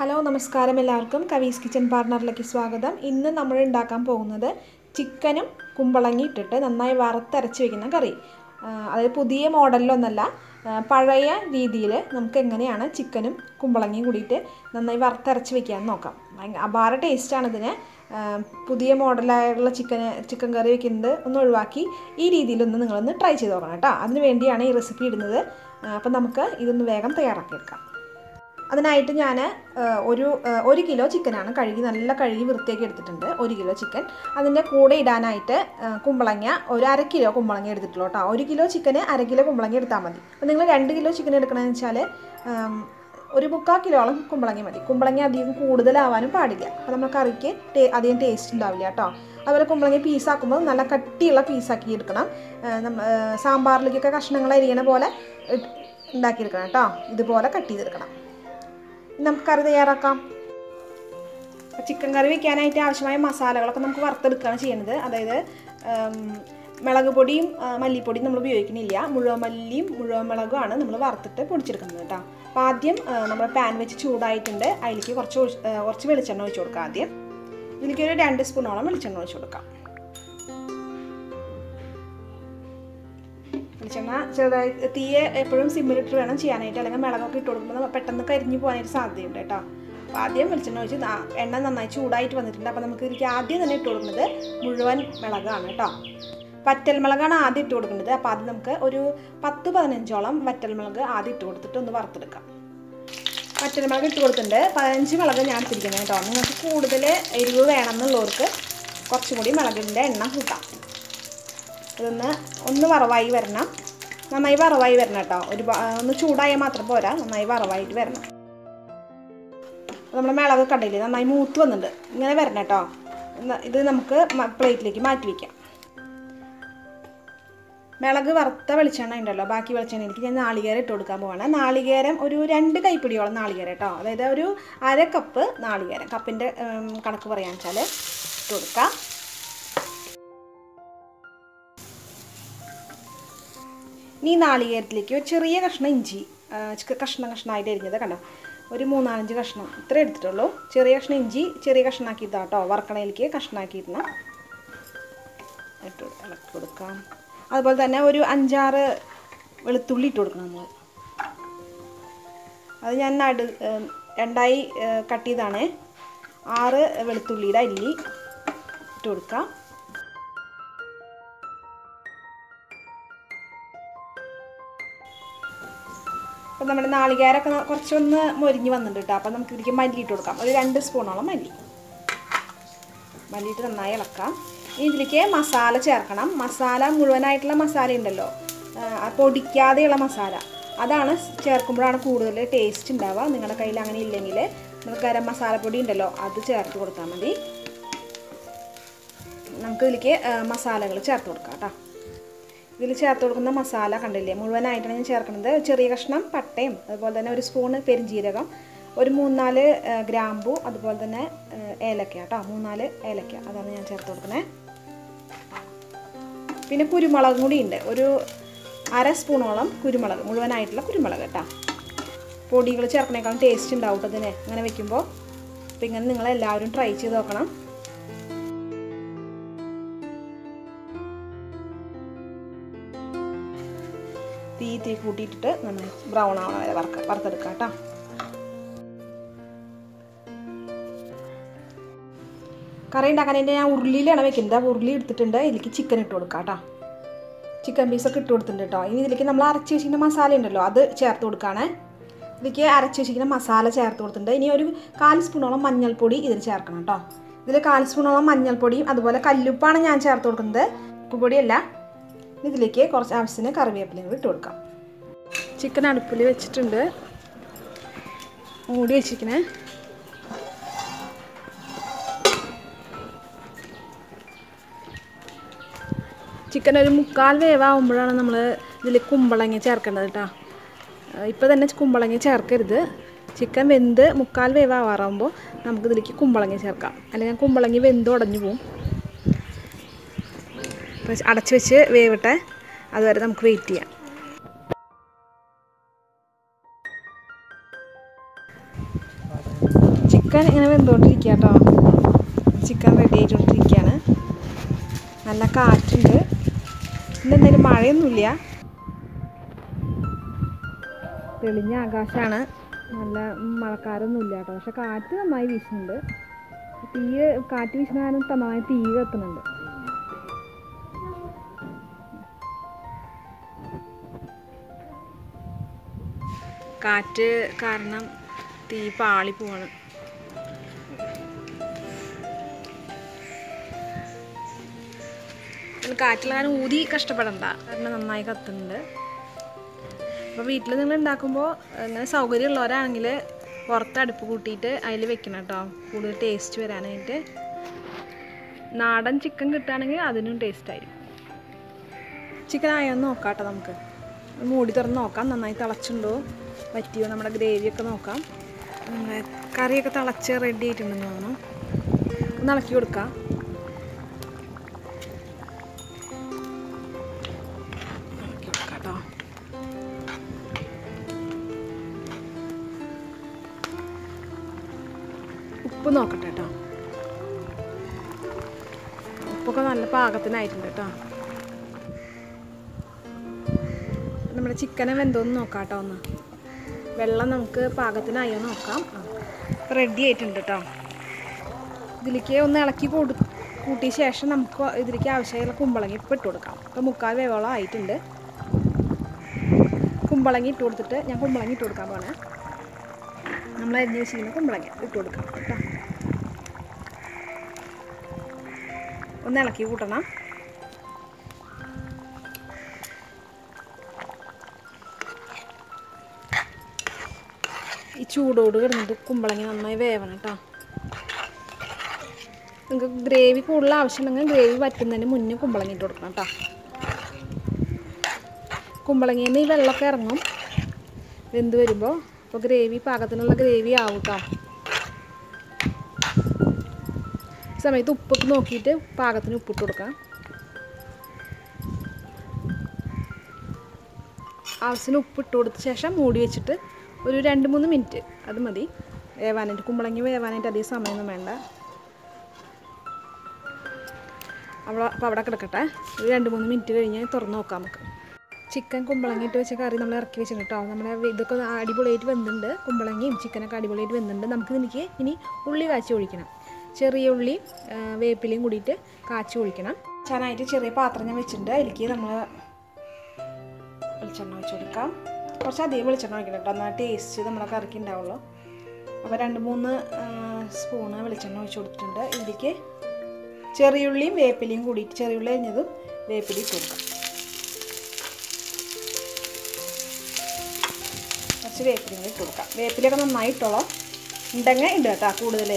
Hello നമസ്കാരം എല്ലാവർക്കും കവീസ് kitchen പാർട്ണറിലേക്ക് സ്വാഗതം. ഇന്ന് നമ്മൾ ഉണ്ടാക്കാൻ പോകുന്നത് ചിക്കനും കുമ്പളങ്ങി ഇട്ടിട്ട് നന്നായി വറുത്തരച്ച് വയ്ക്കുന്ന കറി. അതായത് പുതിയ മോഡലിലൊന്നല്ല, പഴയ രീതിയിൽ നമുക്ക് എങ്ങനെയാണ് ചിക്കനും കുമ്പളങ്ങിയും കൂടിയിട്ട് നന്നായി വറുത്തരച്ച് വയ്ക്കാമെന്ന് നോക്കാം. അപാര ടേസ്റ്റാണ് ഇതിന്. പുതിയ മോഡലായുള്ള ചിക്കൻ കറി വയ്ക്കുന്നത് ഒന്ന് ഒഴിവാക്കി ഈ രീതിയിലൊന്ന് നിങ്ങളൊന്ന് ട്രൈ ചെയ്ത് നോക്കണം കേട്ടോ. അതിന് വേണ്ടിയാണ് ഈ റെസിപ്പി ഇടുന്നത്. അപ്പം നമുക്ക് ഇതൊന്ന് വേഗം തയ്യാറാക്കിയെടുക്കാം. അതിനായിട്ട് ഞാൻ ഒരു കിലോ ചിക്കനാണ് നല്ല കഴുകി വൃത്തിയാക്കി എടുത്തിട്ടുണ്ട്. 1 കിലോ ചിക്കൻ. അതിൻ്റെ കൂടെ ഇടാനായിട്ട് കുമ്പളങ്ങ ഒരു 1/2 കിലോ കുമ്പളങ്ങ എടുത്തിട്ടുള്ളൂ കേട്ടോ. 1 കിലോ ചിക്കന് 1/2 കിലോ കുമ്പളങ്ങ എടുത്താൽ മതി. അപ്പോൾ നിങ്ങൾ 2 കിലോ ചിക്കൻ എടുക്കണമെന്ന് വെച്ചാൽ ഒരു 3/4 കിലോളം കുമ്പളങ്ങ മതി. കുമ്പളങ്ങ അധികം കൂടുതലാവാനും പാടില്ല. അപ്പോൾ നമ്മൾ കറിക്ക് അധികം ടേസ്റ്റ് ഉണ്ടാവില്ല കേട്ടോ. അതുപോലെ കുമ്പളങ്ങ പീസാക്കുമ്പോൾ നല്ല കട്ടിയുള്ള പീസാക്കി എടുക്കണം. സാമ്പാറിലേക്കൊക്കെ കഷ്ണങ്ങൾ അരിയണ പോലെ ഉണ്ടാക്കിയെടുക്കണം കേട്ടോ. ഇതുപോലെ കട്ട് ചെയ്തെടുക്കണം. നമുക്ക് കറി തയ്യാറാക്കാം. ചിക്കൻ കറി വയ്ക്കാനായിട്ട് ആവശ്യമായ മസാലകളൊക്കെ നമുക്ക് വറുത്തെടുക്കുകയാണ് ചെയ്യുന്നത്. അതായത് മുളക് പൊടിയും മല്ലിപ്പൊടിയും നമ്മൾ ഉപയോഗിക്കുന്നില്ല. മുഴുവൻ മല്ലിയും മുഴുവൻ മുളകുമാണ് നമ്മൾ വറുത്തിട്ട് പൊടിച്ചെടുക്കുന്നത് കേട്ടോ. അപ്പോൾ ആദ്യം നമ്മൾ പാൻ വെച്ച് ചൂടായിട്ടുണ്ട്. അതിലേക്ക് കുറച്ച് വെളിച്ചെണ്ണ ഒഴിച്ച് കൊടുക്കാം. ആദ്യം ഇതിലേക്ക് ഒരു 2 സ്പൂണോളം വെളിച്ചെണ്ണ ഒഴിച്ച് കൊടുക്കാം. വെളിച്ചെണ്ണ ചെറുതായി തീയെ എപ്പോഴും സിമ്മിലിട്ട് വേണം ചെയ്യാനായിട്ട്, അല്ലെങ്കിൽ മുളകൊക്കെ ഇട്ട് കൊടുക്കുമ്പോൾ പെട്ടെന്ന് കരിഞ്ഞു പോകാനായിട്ട് സാധ്യതയുണ്ട് കേട്ടോ. അപ്പോൾ ആദ്യം വെളിച്ചെണ്ണ ഒഴിച്ച് എണ്ണ നന്നായി ചൂടായിട്ട് വന്നിട്ടുണ്ട്. അപ്പോൾ നമുക്ക് ഇതിലേക്ക് ആദ്യം തന്നെ ഇട്ട് കൊടുക്കുന്നത് മുഴുവൻ മുളകാണ് കേട്ടോ. വറ്റൽമുളകാണ് ആദ്യം ഇട്ട് കൊടുക്കുന്നത്. അപ്പോൾ അത് നമുക്ക് ഒരു 10-15ഓളം വറ്റൽമുളക് ആദ്യം ഇട്ട് കൊടുത്തിട്ട് ഒന്ന് വറുത്തെടുക്കാം. വറ്റൽമുളക് ഇട്ട് കൊടുത്തിട്ടുണ്ട്. 15 മുളക് ഞാൻ ഇട്ടിരിക്കുന്നത് കേട്ടോ. നിങ്ങൾക്ക് കൂടുതൽ എരിവ് വേണമെന്നുള്ളവർക്ക് കുറച്ചും കൂടി മുളകിൻ്റെ എണ്ണം കൂട്ടാം. ഒന്ന് വറവായി വരണം. നന്നായി വറവായി വരണം കേട്ടോ. ഒന്ന് ചൂടായാൽ മാത്രം പോരാ, നന്നായി വറവായിട്ട് വരണം. നമ്മുടെ മുളക് കണ്ടില്ലേ നന്നായി മൂത്ത് വന്നിട്ടുണ്ട്. ഇങ്ങനെ വരണം കേട്ടോ. ഇത് നമുക്ക് പ്ലേറ്റിലേക്ക് മാറ്റി വയ്ക്കാം. മുളക് വറുത്ത വെളിച്ചെണ്ണ ഉണ്ടല്ലോ, ബാക്കി വെളിച്ചെണ്ണയിലേക്ക് ഞാൻ നാളികേരം ഇട്ട് കൊടുക്കാൻ പോവാണ്. നാളികേരം ഒരു 2 കൈപ്പിടിയോളം നാളികേരം കേട്ടോ. അതായത് ഒരു 1/2 കപ്പ് നാളികേരം, കപ്പിൻ്റെ കണക്ക് പറയാന്ന് വെച്ചാൽ ഇട്ട് കൊടുക്കാം. ഈ നാളികേരത്തിലേക്ക് ഒരു ചെറിയ കഷ്ണം ഇഞ്ചി കഷ്ണമായിട്ട് എരിഞ്ഞത് കണ്ടോ, ഒരു 3-4 കഷ്ണം ഇത്ര എടുത്തിട്ടുള്ളൂ. ചെറിയ കഷ്ണം ഇഞ്ചി ചെറിയ കഷ്ണമാക്കിയിട്ടാ കേട്ടോ. വറക്കണയിലേക്ക് കഷ്ണമാക്കിയിരുന്ന ഇളക്കി കൊടുക്കാം. അതുപോലെ തന്നെ ഒരു 5-6 വെളുത്തുള്ളി ഇട്ട് കൊടുക്കണം നമ്മൾ. അത് ഞാൻ 2ആയി കട്ട് ചെയ്താണ്. 6 വെളുത്തുള്ളിയുടെ അല്ലി ഇട്ട് കൊടുക്കാം. അപ്പോൾ നമ്മുടെ നാളികേരമൊക്കെ കുറച്ചൊന്ന് മൊരിഞ്ഞ് വന്നിട്ടുണ്ട് കേട്ടോ. അപ്പോൾ നമുക്ക് ഇതിലേക്ക് മല്ലി ഇട്ട് കൊടുക്കാം. ഒരു 2 സ്പൂണോളം മല്ലിയിട്ട് നന്നായി ഇളക്കാം. ഇനി ഇതിലേക്ക് മസാല ചേർക്കണം. മസാല മുഴുവനായിട്ടുള്ള മസാല ഉണ്ടല്ലോ, പൊടിക്കാതെയുള്ള മസാല, അതാണ് ചേർക്കുമ്പോഴാണ് കൂടുതൽ ടേസ്റ്റ് ഉണ്ടാവുക. നിങ്ങളുടെ കയ്യിൽ അങ്ങനെ ഇല്ലെങ്കിൽ നമ്മൾ ഗരം മസാലപ്പൊടി ഉണ്ടല്ലോ, അത് ചേർത്ത് കൊടുത്താൽ മതി. നമുക്ക് ഇതിലേക്ക് മസാലകൾ ചേർത്ത് കൊടുക്കാം കേട്ടോ. ഇതിൽ ചേർത്ത് കൊടുക്കുന്ന മസാല കണ്ടില്ലേ, മുഴുവനായിട്ടാണ് ഞാൻ ചേർക്കുന്നത്. ചെറിയ കഷ്ണം പട്ടയും, അതുപോലെ തന്നെ 1 സ്പൂണ് പെരിഞ്ജീരകം, ഒരു 3-4 ഗ്രാമ്പു, അതുപോലെ തന്നെ ഏലക്ക കേട്ടോ. 3-4 ഏലക്ക, അതാണ് ഞാൻ ചേർത്ത് കൊടുക്കുന്നത്. പിന്നെ കുരുമുളകും കൂടി ഉണ്ട്. ഒരു 1/2 സ്പൂണോളം കുരുമുളക്, മുഴുവനായിട്ടുള്ള കുരുമുളക് കേട്ടോ. പൊടികൾ ചേർക്കണേക്കാളും ടേസ്റ്റ് ഉണ്ടാവും കേട്ടോ ഇതിന് ഇങ്ങനെ വെക്കുമ്പോൾ. അപ്പോൾ ഇങ്ങനെ നിങ്ങളെല്ലാവരും ട്രൈ ചെയ്ത് നോക്കണം. തീ കൂട്ടിയിട്ടിട്ട് നമ്മൾ ബ്രൗൺ ആവണ വരെ വറുത്തെടുക്കാം കേട്ടോ. കറി ഉണ്ടാക്കാനായിട്ട് ഞാൻ ഉരുളിയിലാണ് വെക്കുന്നത്. അപ്പോൾ ഉരുളി എടുത്തിട്ടുണ്ട്. ഇതിലേക്ക് ചിക്കൻ ഇട്ട് കൊടുക്കാം കേട്ടോ. ചിക്കൻ പീസൊക്കെ ഇട്ട് കൊടുത്തിട്ടുണ്ട് കേട്ടോ. ഇനി ഇതിലേക്ക് നമ്മൾ അരച്ച് വെച്ചിരിക്കുന്ന മസാല ഉണ്ടല്ലോ, അത് ചേർത്ത് കൊടുക്കുകയാണ്. ഇതിലേക്ക് അരച്ച് വെച്ചിരിക്കുന്ന മസാല ചേർത്ത് കൊടുത്തിട്ടുണ്ട്. ഇനി ഒരു 1/4 സ്പൂണോളം മഞ്ഞൾപ്പൊടി ഇതിൽ ചേർക്കണം കേട്ടോ. ഇതിൽ 1/4 സ്പൂണോളം മഞ്ഞൾപ്പൊടിയും അതുപോലെ കല്ലുപ്പാണ് ഞാൻ ചേർത്ത് കൊടുക്കുന്നത്, ഉപ്പുപൊടിയല്ല. ഇതിലേക്ക് കുറച്ച് ആവശ്യത്തിന് കറിവേപ്പിലയും ഇട്ട് കൊടുക്കാം. ചിക്കൻ അടുപ്പിൽ വെച്ചിട്ടുണ്ട്, മൂടി വെച്ചിരിക്കണേ. ചിക്കൻ ഒരു 3/4 വേവാകുമ്പോഴാണ് നമ്മൾ ഇതിൽ കുമ്പളങ്ങ ചേർക്കേണ്ടത് കേട്ടോ. ഇപ്പോൾ തന്നെ കുമ്പളങ്ങ ചേർക്കരുത്. ചിക്കൻ വെന്ത് 3/4 വേവാറാകുമ്പോൾ നമുക്കിതിലേക്ക് കുമ്പളങ്ങ ചേർക്കാം, അല്ലെങ്കിൽ കുമ്പളങ്ങ വെന്ത് ഉടഞ്ഞു പോവും. അടച്ചു വെച്ച് വേവട്ടെ, അതുവരെ നമുക്ക് വെയിറ്റ് ചെയ്യാം. ചിക്കൻ ഇങ്ങനെ വെന്തുകൊണ്ടിരിക്കുക കേട്ടോ. ചിക്കൻ റെഡി ആയിക്കൊണ്ടിരിക്കുകയാണ്. നല്ല കാറ്റുണ്ട്. ഇന്നെന്തായാലും മഴയൊന്നുമില്ല, തെളിഞ്ഞ ആകാശമാണ്. നല്ല മഴക്കാരൊന്നുമില്ല കേട്ടോ. പക്ഷെ കാറ്റ് നന്നായി വീശുന്നുണ്ട്. കാറ്റ് വീശുന്ന കാരണം നന്നായി തീ കത്തുന്നുണ്ട്. കാറ്റ് കാരണം തീ പാളി പോവാണ്. കാറ്റുള്ള കാരണം ഊതി കഷ്ടപ്പെടണ്ട, കാരണം നന്നായി കത്തുന്നുണ്ട്. അപ്പോൾ വീട്ടിൽ നിങ്ങൾ ഉണ്ടാക്കുമ്പോൾ ഇങ്ങനെ സൗകര്യമുള്ളവരാണെങ്കിൽ പുറത്ത് അടുപ്പ് കൂട്ടിയിട്ട് അതിൽ വെക്കണം കേട്ടോ, കൂടുതൽ ടേസ്റ്റ് വരാനായിട്ട്. നാടൻ ചിക്കൻ കിട്ടുകയാണെങ്കിൽ അതിനും ടേസ്റ്റായിരിക്കും. ചിക്കൻ ആയെന്ന് നോക്കാം കേട്ടോ. നമുക്ക് മൂടി തുറന്ന് നോക്കാം, നന്നായി തിളച്ചുണ്ടോ പറ്റിയോ നമ്മുടെ ഗ്രേവിയൊക്കെ നോക്കാം. നമ്മുടെ കറിയൊക്കെ തിളച്ച് റെഡി ആയിട്ടുണ്ടെന്ന് തോന്നുന്നു. ഒന്ന് ഇളക്കി കൊടുക്കാം. കേട്ടോ, ഉപ്പ് നോക്കട്ടെ കേട്ടോ. ഉപ്പൊക്കെ നല്ല പാകത്തിനായിട്ടുണ്ട് കേട്ടോ. നമ്മുടെ ചിക്കനെ വെന്തോന്ന് നോക്കാം കേട്ടോ. ഒന്ന് വെള്ളം നമുക്ക് പാകത്തിനായോ നോക്കാം. റെഡി ആയിട്ടുണ്ട് കേട്ടോ. ഇതിലേക്ക് ഒന്ന് ഇളക്കി കൂട്ടിയ ശേഷം നമുക്ക് ഇതിലേക്ക് ആവശ്യമായുള്ള കുമ്പളങ്ങി ഇപ്പം ഇട്ട് കൊടുക്കാം. ഇപ്പം 3/4 വേവോളം ആയിട്ടുണ്ട്. കുമ്പളങ്ങി ഇട്ട് കൊടുത്തിട്ട് ഞാൻ കുമ്പളങ്ങി ഇട്ട് കൊടുക്കാൻ പോണേ. നമ്മൾ അരിഞ്ഞ് വെച്ചിരിക്കുന്ന കുമ്പളങ്ങി ഇട്ട് കൊടുക്കാം കേട്ടോ. ഒന്ന് ഇളക്കി കൂട്ടണം. ഈ ചൂടോട് കിടന്നിട്ട് കുമ്പളങ്ങി നന്നായി വേവണം കേട്ടോ. നിങ്ങൾക്ക് ഗ്രേവി കൂടുതൽ ആവശ്യമുണ്ടെങ്കിൽ ഗ്രേവി വറ്റുന്നതിന് മുന്നേ കുമ്പളങ്ങി ഇട്ട് കൊടുക്കണം കേട്ടോ. കുമ്പളങ്ങിയിൽ നിന്ന് ഈ വെള്ളമൊക്കെ ഇറങ്ങും വെന്ത് വരുമ്പോൾ. അപ്പോൾ ഗ്രേവി പാകത്തിനുള്ള ഗ്രേവി ആവും കേട്ടോ. ഈ സമയത്ത് ഉപ്പൊക്കെ നോക്കിയിട്ട് പാകത്തിന് ഉപ്പിട്ട് കൊടുക്കാം. ആവശ്യത്തിന് ഉപ്പിട്ട് കൊടുത്ത ശേഷം മൂടി വെച്ചിട്ട് ഒരു 2-3 മിനിറ്റ് അത് മതി വേവാനായിട്ട്. കുമ്പളങ്ങി വേവാനായിട്ട് അധികം സമയമൊന്നും വേണ്ട. അപ്പോൾ അവിടെ കിടക്കട്ടെ. ഒരു 2-3 മിനിറ്റ് കഴിഞ്ഞ് തുറന്ന് നോക്കാം നമുക്ക്. ചിക്കൻ കുമ്പളങ്ങി ഇട്ട് വെച്ച കറി നമ്മൾ ഇറക്കി വെച്ചിട്ടുണ്ട് കേട്ടോ. നമ്മുടെ ഇതൊക്കെ അടിപൊളിയായിട്ട് വെന്തുണ്ട്. കുമ്പളങ്ങിയും ചിക്കനൊക്കെ അടിപൊളിയായിട്ട് വെന്തുണ്ട്. നമുക്ക് ഇനി ഉള്ളി കാച്ചി ഒഴിക്കണം. ചെറിയ ഉള്ളി വേപ്പിലയും കൂടിയിട്ട് കാച്ചി ഒഴിക്കണം. ചാനായിട്ട് ചെറിയ പാത്രം ഞാൻ വെച്ചിട്ടുണ്ട്. അതിലേക്ക് നമ്മൾ വെളിച്ചെണ്ണ വെച്ച് കൊടുക്കാം. കുറച്ചധികം വെളിച്ചെണ്ണ ഒഴിക്കണം കേട്ടോ, എന്നാൽ ടേസ്റ്റ് നമ്മുടെ കറിക്ക് ഉണ്ടാവുള്ളൂ. അപ്പോൾ 2-3 സ്പൂണ് വെളിച്ചെണ്ണ ഒഴിച്ച് കൊടുത്തിട്ടുണ്ട്. ഇതിലേക്ക് ചെറിയുള്ളിയും വേപ്പിലയും കൂടിയിട്ട്, ചെറിയുള്ളി അരിഞ്ഞതും വേപ്പിലയും ഇട്ട് കൊടുക്കാം. കുറച്ച് വേപ്പിലയും കൂടി ഇട്ട് കൊടുക്കാം. വേപ്പിലൊക്കെ നന്നായി ഇട്ടോളാം. ഉണ്ടെങ്കിൽ ഇടുക കേട്ടോ. കൂടുതൽ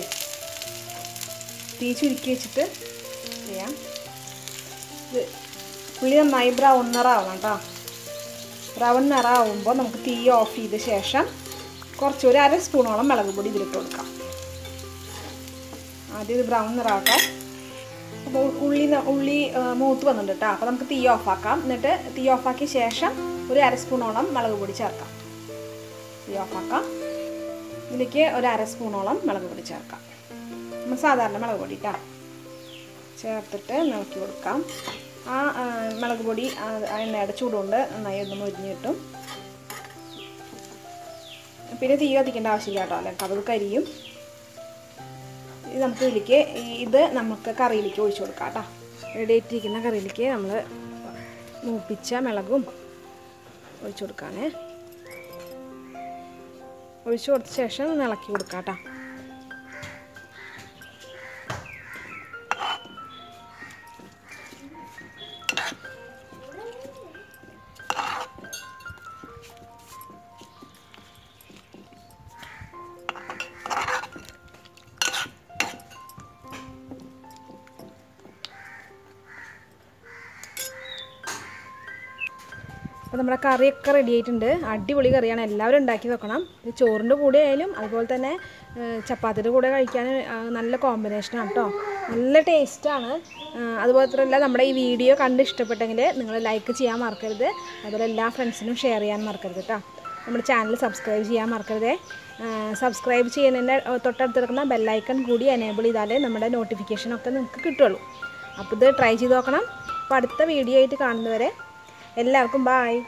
തീ ചുരുക്കി വെച്ചിട്ട് ചെയ്യാം. ഇത് ഉള്ളി നന്നായി ബ്രൗൺ നിറാവണം കേട്ടോ. ബ്രൗൺ നിറാവുമ്പോൾ നമുക്ക് തീ ഓഫ് ചെയ്ത ശേഷം കുറച്ചൊരു 1/2 സ്പൂണോളം മുളക് പൊടി ഇതിലിട്ട് കൊടുക്കാം. ആദ്യം ഇത് ബ്രൗൺ നിറാവട്ടെ. അപ്പോൾ ഉള്ളി മൂത്ത് വന്നിട്ടുണ്ട് കേട്ടോ. അപ്പോൾ നമുക്ക് തീ ഓഫാക്കാം. എന്നിട്ട് തീ ഓഫാക്കിയ ശേഷം ഒരു 1/2 സ്പൂണോളം മുളക് പൊടി ചേർക്കാം. തീ ഓഫാക്കാം. ഇതിലേക്ക് ഒരു 1/2 സ്പൂണോളം മുളക് പൊടി ചേർക്കാം. നമ്മൾ സാധാരണ മുളക് പൊടി കേട്ടോ ചേർത്തിട്ട് നോക്കി കൊടുക്കാം. ആ മുളക് പൊടി എണ്ണയുടെ ചൂടുകൊണ്ട് നന്നായി ഒന്ന് മൊരിഞ്ഞ് കിട്ടും. പിന്നെ തീ കത്തിക്കേണ്ട ആവശ്യമില്ല കേട്ടോ, അല്ലെങ്കിൽ അത് കരിയും. ഇത് നമുക്ക് ഇതിലേക്ക് നമുക്ക് കറിയിലേക്ക് ഒഴിച്ചു കൊടുക്കാം കേട്ടോ. റെഡി ആയിട്ടിരിക്കുന്ന കറിയിലേക്ക് നമ്മൾ മൂപ്പിച്ച മുളകും ഒഴിച്ചു കൊടുക്കാനേ. ഒഴിച്ചു കൊടുത്ത ശേഷം ഇളക്കി കൊടുക്കാം കേട്ടോ. അപ്പോൾ നമ്മുടെ കറിയൊക്കെ റെഡി ആയിട്ടുണ്ട്. അടിപൊളി കറിയാണ്, എല്ലാവരും ഉണ്ടാക്കി വെക്കണം. ഇത് ചോറിൻ്റെ കൂടെ ആയാലും അതുപോലെ തന്നെ ചപ്പാത്തിയുടെ കൂടെ കഴിക്കാൻ നല്ല കോമ്പിനേഷനാണ് കേട്ടോ. നല്ല ടേസ്റ്റാണ്. അതുപോലെ തന്നെ നമ്മുടെ ഈ വീഡിയോ കണ്ട് ഇഷ്ടപ്പെട്ടെങ്കിൽ നിങ്ങൾ ലൈക്ക് ചെയ്യാൻ മറക്കരുത്. അതുപോലെ എല്ലാ ഫ്രണ്ട്സിനും ഷെയർ ചെയ്യാൻ മറക്കരുത് കേട്ടോ. നമ്മുടെ ചാനൽ സബ്സ്ക്രൈബ് ചെയ്യാൻ മറക്കരുതേ. സബ്സ്ക്രൈബ് ചെയ്യുന്നതിൻ്റെ തൊട്ടടുത്ത് കിടക്കുന്ന ബെല്ലൈക്കൺ കൂടി എനേബിൾ ചെയ്താലേ നമ്മുടെ നോട്ടിഫിക്കേഷനൊക്കെ നിങ്ങൾക്ക് കിട്ടുള്ളൂ. അപ്പോൾ ഇത് ട്രൈ ചെയ്ത് നോക്കണം. അപ്പോൾ അടുത്ത വീഡിയോ ആയിട്ട് കാണുന്നവരെ എല്ലാവർക്കും ബായ്.